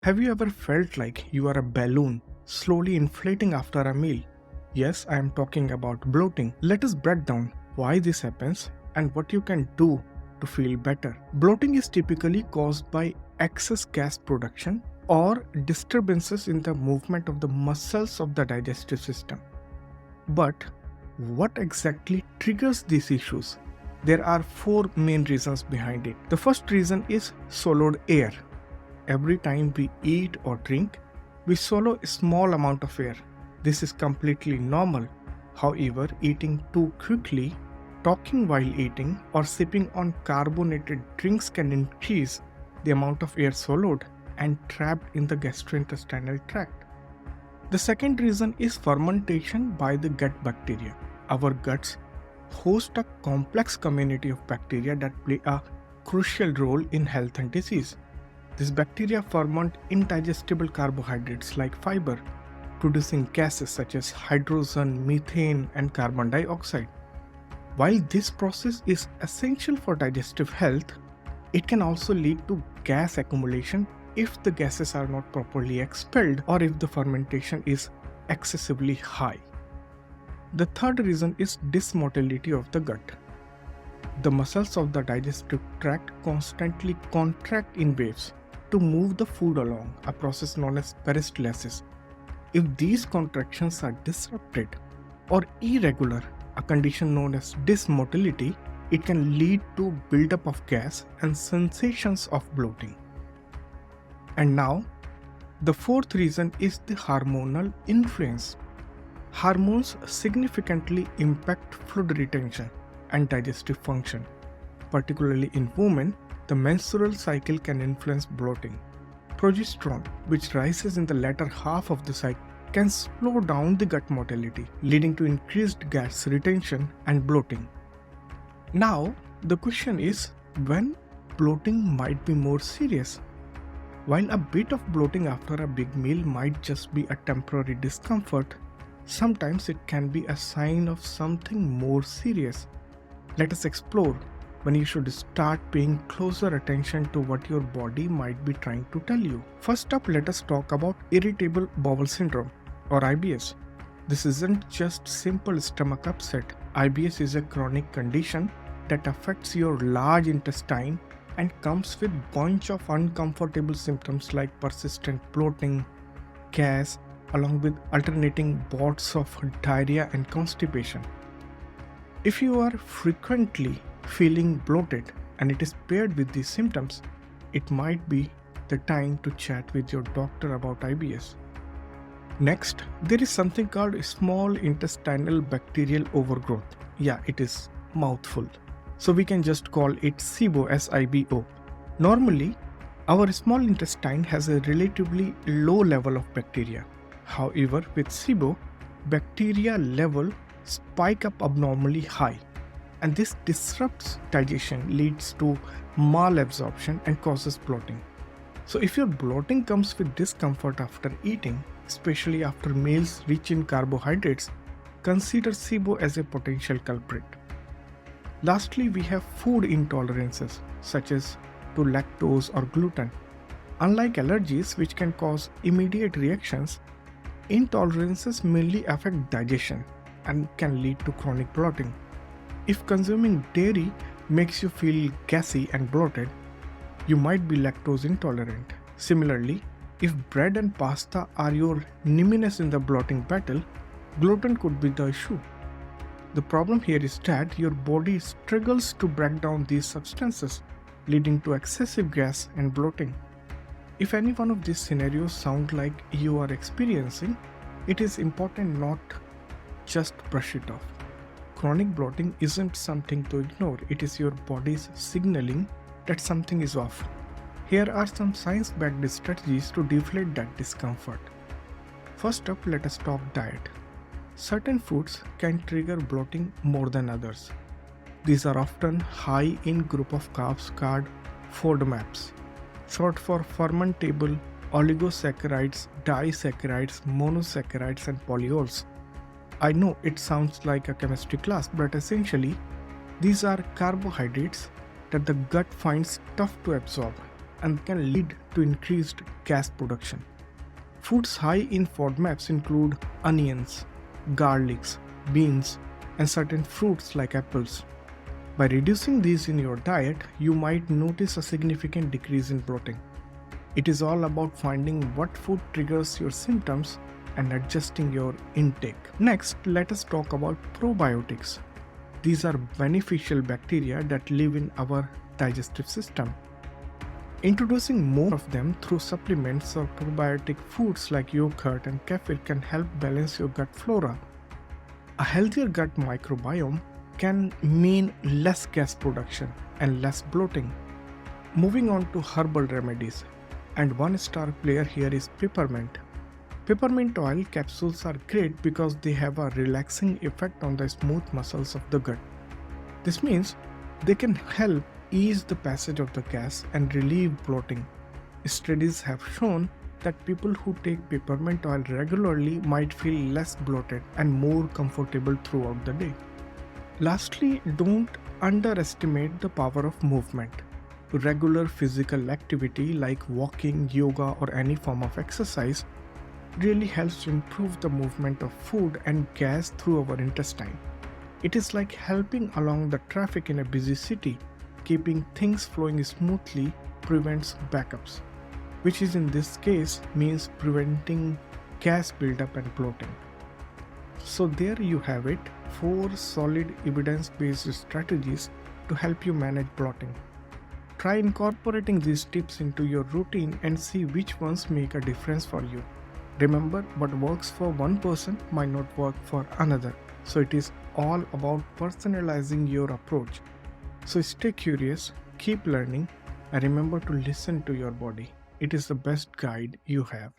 Have you ever felt like you are a balloon slowly inflating after a meal? Yes, I am talking about bloating. Let us break down why this happens and what you can do to feel better. Bloating is typically caused by excess gas production or disturbances in the movement of the muscles of the digestive system. But what exactly triggers these issues? There are four main reasons behind it. The first reason is swallowed air. Every time we eat or drink, we swallow a small amount of air. This is completely normal. However, eating too quickly, talking while eating, or sipping on carbonated drinks can increase the amount of air swallowed and trapped in the gastrointestinal tract. The second reason is fermentation by the gut bacteria. Our guts host a complex community of bacteria that play a crucial role in health and disease. These bacteria ferment indigestible carbohydrates like fiber, producing gases such as hydrogen, methane, and carbon dioxide. While this process is essential for digestive health, it can also lead to gas accumulation if the gases are not properly expelled or if the fermentation is excessively high. The third reason is dysmotility of the gut. The muscles of the digestive tract constantly contract in waves to move the food along, a process known as peristalsis. If these contractions are disrupted or irregular, a condition known as dysmotility, it can lead to buildup of gas and sensations of bloating. And now, the fourth reason is the hormonal influence. Hormones significantly impact fluid retention and digestive function. Particularly in women, the menstrual cycle can influence bloating. Progesterone, which rises in the latter half of the cycle, can slow down the gut motility, leading to increased gas retention and bloating. Now, the question is when bloating might be more serious. While a bit of bloating after a big meal might just be a temporary discomfort, sometimes it can be a sign of something more serious. Let us explore when you should start paying closer attention to what your body might be trying to tell you. First up, let us talk about irritable bowel syndrome or IBS. This isn't just simple stomach upset. IBS is a chronic condition that affects your large intestine and comes with bunch of uncomfortable symptoms like persistent bloating, gas, along with alternating bouts of diarrhea and constipation. If you are frequently feeling bloated and it is paired with these symptoms, it might be the time to chat with your doctor about IBS. Next, there is something called small intestinal bacterial overgrowth. Yeah, it is mouthful. So we can just call it SIBO, SIBO. Normally, our small intestine has a relatively low level of bacteria. However, with SIBO, bacteria level spike up abnormally high, and this disrupts digestion, leads to malabsorption and causes bloating. So if your bloating comes with discomfort after eating, especially after meals rich in carbohydrates, consider SIBO as a potential culprit. Lastly, we have food intolerances such as to lactose or gluten. Unlike allergies, which can cause immediate reactions, intolerances mainly affect digestion and can lead to chronic bloating. If consuming dairy makes you feel gassy and bloated, you might be lactose intolerant. Similarly, if bread and pasta are your nemesis in the bloating battle, gluten could be the issue. The problem here is that your body struggles to break down these substances, leading to excessive gas and bloating. If any one of these scenarios sound like you are experiencing, it is important not just brush it off. Chronic bloating isn't something to ignore, it is your body's signaling that something is off. Here are some science-backed strategies to deflate that discomfort. First up, let us talk diet. Certain foods can trigger bloating more than others. These are often high in group of carbs called FODMAPs, short for fermentable oligosaccharides, disaccharides, monosaccharides, and polyols. I know it sounds like a chemistry class, but essentially, these are carbohydrates that the gut finds tough to absorb. and can lead to increased gas production. Foods high in FODMAPs include onions, garlics, beans, and certain fruits like apples. By reducing these in your diet, you might notice a significant decrease in bloating. It is all about finding what food triggers your symptoms and adjusting your intake. Next, let us talk about probiotics. These are beneficial bacteria that live in our digestive system. Introducing more of them through supplements or probiotic foods like yogurt and kefir can help balance your gut flora. A healthier gut microbiome can mean less gas production and less bloating. Moving on to herbal remedies, and one star player here is peppermint. Peppermint oil capsules are great because they have a relaxing effect on the smooth muscles of the gut. This means they can help ease the passage of the gas and relieve bloating. Studies have shown that people who take peppermint oil regularly might feel less bloated and more comfortable throughout the day. Lastly, don't underestimate the power of movement. Regular physical activity like walking, yoga, or any form of exercise really helps to improve the movement of food and gas through our intestine. It is like helping along the traffic in a busy city. Keeping things flowing smoothly prevents backups, which is in this case means preventing gas buildup and bloating. So there you have it, 4 solid evidence-based strategies to help you manage bloating. Try incorporating these tips into your routine and see which ones make a difference for you. Remember, what works for one person might not work for another. So it is all about personalizing your approach. So stay curious, keep learning, and remember to listen to your body. It is the best guide you have.